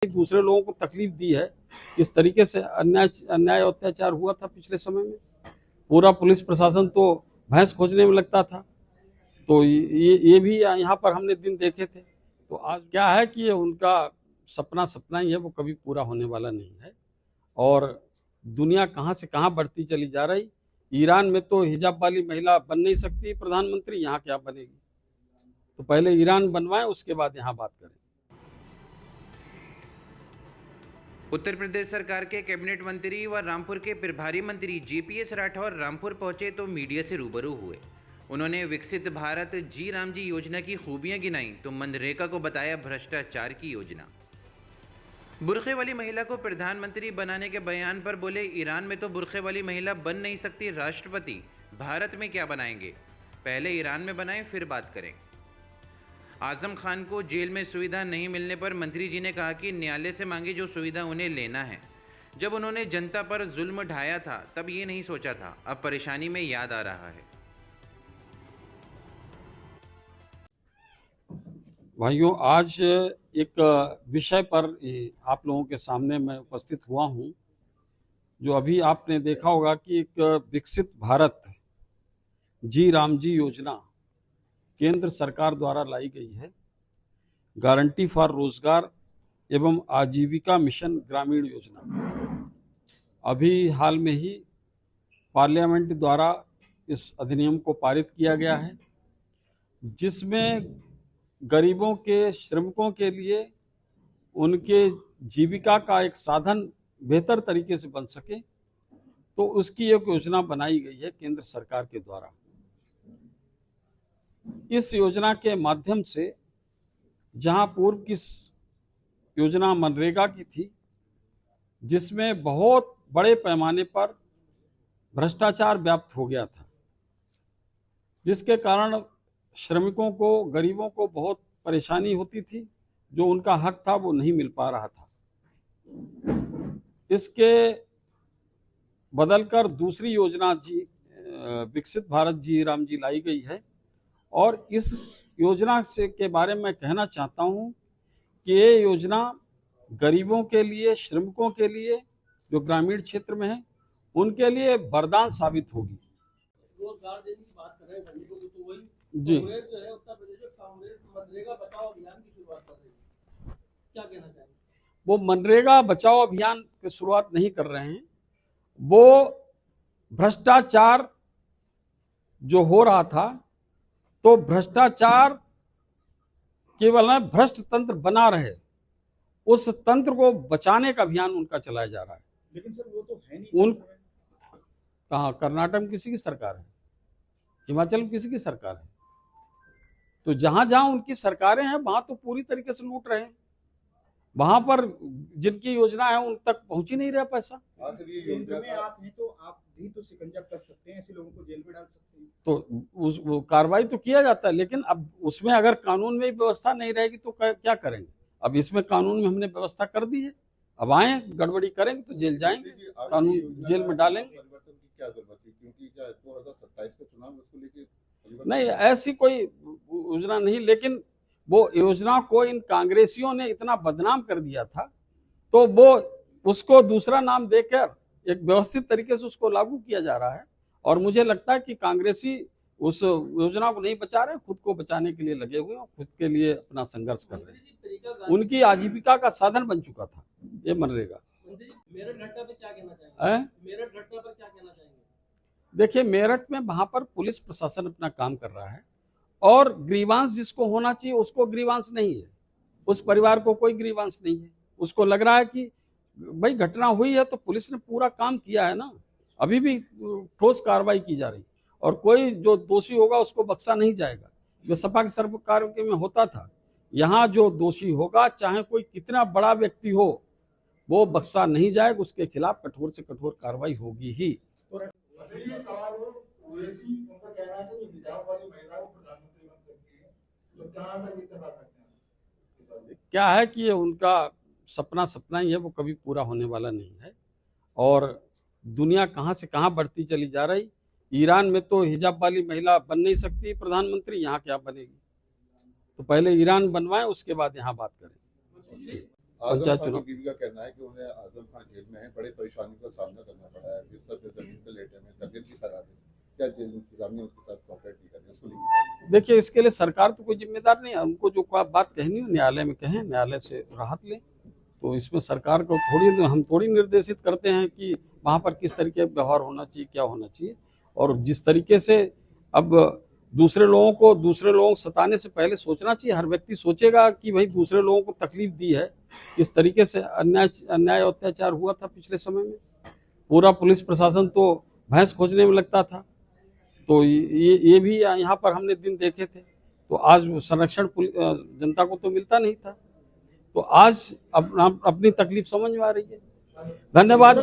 दूसरे लोगों को तकलीफ दी है। इस तरीके से अन्याय अत्याचार हुआ था पिछले समय में। पूरा पुलिस प्रशासन तो भैंस खोजने में लगता था। तो ये भी यहाँ पर हमने दिन देखे थे। तो आज क्या है कि ये उनका सपना ही है, वो कभी पूरा होने वाला नहीं है। और दुनिया कहाँ से कहाँ बढ़ती चली जा रही। ईरान में तो हिजाब वाली महिला बन नहीं सकती प्रधानमंत्री, यहाँ क्या बनेगी? तो पहले ईरान बनवाएं, उसके बाद यहाँ बात करें। उत्तर प्रदेश सरकार के कैबिनेट मंत्री व रामपुर के प्रभारी मंत्री जेपीएस राठौर रामपुर पहुंचे तो मीडिया से रूबरू हुए। उन्होंने विकसित भारत जी राम जी योजना की खूबियां गिनाई तो मनरेगा को बताया भ्रष्टाचार की योजना। बुरखे वाली महिला को प्रधानमंत्री बनाने के बयान पर बोले, ईरान में तो बुरखे वाली महिला बन नहीं सकती राष्ट्रपति, भारत में क्या बनाएंगे, पहले ईरान में बनाएं फिर बात करें। आजम खान को जेल में सुविधा नहीं मिलने पर मंत्री जी ने कहा कि न्यायालय से मांगी जो सुविधा उन्हें लेना है। जब उन्होंने जनता पर जुल्म ढाया था तब ये नहीं सोचा था, अब परेशानी में याद आ रहा है। भाइयों, आज एक विषय पर आप लोगों के सामने मैं उपस्थित हुआ हूं। जो अभी आपने देखा होगा कि एक विकसित भारत जी राम जी योजना केंद्र सरकार द्वारा लाई गई है। गारंटी फॉर रोजगार एवं आजीविका मिशन ग्रामीण योजना। अभी हाल में ही पार्लियामेंट द्वारा इस अधिनियम को पारित किया गया है, जिसमें गरीबों के, श्रमिकों के लिए उनके जीविका का एक साधन बेहतर तरीके से बन सके, तो उसकी एक योजना बनाई गई है केंद्र सरकार के द्वारा। इस योजना के माध्यम से जहां पूर्व की योजना मनरेगा की थी, जिसमें बहुत बड़े पैमाने पर भ्रष्टाचार व्याप्त हो गया था, जिसके कारण श्रमिकों को, गरीबों को बहुत परेशानी होती थी। जो उनका हक था वो नहीं मिल पा रहा था। इसके बदलकर दूसरी योजना विकसित भारत जी राम जी लाई गई है। और इस योजना से के बारे में कहना चाहता हूं कि ये योजना गरीबों के लिए, श्रमिकों के लिए, जो ग्रामीण क्षेत्र में है, उनके लिए वरदान साबित होगी। रोजगार देने की बात कर रहे हैं तो वही जी, कांग्रेस जो है उत्तर प्रदेश में कांग्रेस मनरेगा बचाओ अभियान की शुरुआत कर रही है, क्या कहना चाहेंगे? वो मनरेगा बचाओ अभियान की शुरुआत नहीं कर रहे हैं। वो भ्रष्टाचार जो हो रहा था, तो भ्रष्टाचार केवल भ्रष्ट तंत्र बना रहे, उस तंत्र को बचाने का अभियान उनका चलाया जा रहा है। लेकिन सर वो तो है नहीं। कहाँ? कर्नाटक में किसी की सरकार है, हिमाचल में किसी की सरकार है। तो जहां जहां उनकी सरकारें हैं वहां तो पूरी तरीके से लूट रहे हैं। वहां पर जिनकी योजना है उन तक पहुंच ही नहीं रहा पैसा। केंद्र में आप हैं तो आप भी तो शिकंजा कस सकते हैं, ऐसे लोगों को जेल में डाल सकते हैं। तो वो कार्रवाई तो किया जाता है, लेकिन अब उसमें अगर कानून में व्यवस्था नहीं रहेगी तो क्या करेंगे? अब इसमें कानून में हमने व्यवस्था कर दी है। अब आए गड़बड़ी करेंगे तो जेल जाएंगे, कानून जेल में डालेंगे। क्या जरूरत है, क्योंकि क्या 2027 का चुनाव उसको लेके नहीं, ऐसी कोई योजना नहीं, लेकिन वो योजना को इन कांग्रेसियों ने इतना बदनाम कर दिया था, तो वो उसको दूसरा नाम देकर एक व्यवस्थित तरीके से उसको लागू किया जा रहा है। और मुझे लगता है कि कांग्रेसी उस योजना को नहीं बचा रहे, खुद को बचाने के लिए लगे हुए हैं, खुद के लिए अपना संघर्ष कर रहे हैं। उनकी आजीविका का साधन बन चुका था ये मनरेगा। मेरठ घटना पे क्या कहना चाहेंगे? मेरठ घटना पर क्या कहना चाहेंगे? देखिए, मेरठ में वहां पर पुलिस प्रशासन अपना काम कर रहा है, और ग्रीवांस जिसको होना चाहिए उसको ग्रीवांस नहीं है। उस परिवार को कोई ग्रीवांस नहीं है। उसको लग रहा है कि भाई घटना हुई है तो पुलिस ने पूरा काम किया है ना, अभी भी ठोस कार्रवाई की जा रही, और कोई जो दोषी होगा उसको बख्शा नहीं जाएगा। जो सपा की सरकार में होता था, यहाँ जो दोषी होगा, चाहे कोई कितना बड़ा व्यक्ति हो, वो बख्शा नहीं जाएगा, उसके खिलाफ कठोर से कठोर कार्रवाई होगी ही। क्या है कि ये उनका सपना ही है, वो कभी पूरा होने वाला नहीं है। और दुनिया कहाँ से कहाँ बढ़ती चली जा रही। ईरान में तो हिजाब वाली महिला बन नहीं सकती प्रधानमंत्री, यहाँ क्या बनेगी? तो पहले ईरान बनवाएं, उसके बाद यहाँ बात करें। आजम पंचायत खान की चुनाव। बीवी का कहना है कि उन्हें आजम खान जेल में है, बड़ी परेशानी का सामना करना पड़ा है, बिस्तर पे जमीन पे लेटे हैं, तबीयत भी खराब है, क्या जेल इंतजामिया उसके साथ कॉपरेट नहीं कर रही, उसको लेकर देखिए, इसके लिए सरकार तो कोई जिम्मेदार नहीं है। उनको जो कोई बात कहनी हो न्यायालय में कहें, न्यायालय से राहत लें। तो इसमें सरकार को हम थोड़ी निर्देशित करते हैं कि वहाँ पर किस तरीके का व्यवहार होना चाहिए, क्या होना चाहिए। और जिस तरीके से अब दूसरे लोगों को सताने से पहले सोचना चाहिए। हर व्यक्ति सोचेगा कि भाई दूसरे लोगों को तकलीफ दी है, किस तरीके से अन्याय अत्याचार हुआ था पिछले समय में। पूरा पुलिस प्रशासन तो भैंस खोजने में लगता था। तो ये भी यहाँ पर हमने दिन देखे थे। तो आज संरक्षण जनता को तो मिलता नहीं था। तो आज अपनी तकलीफ समझ में आ रही है। धन्यवाद।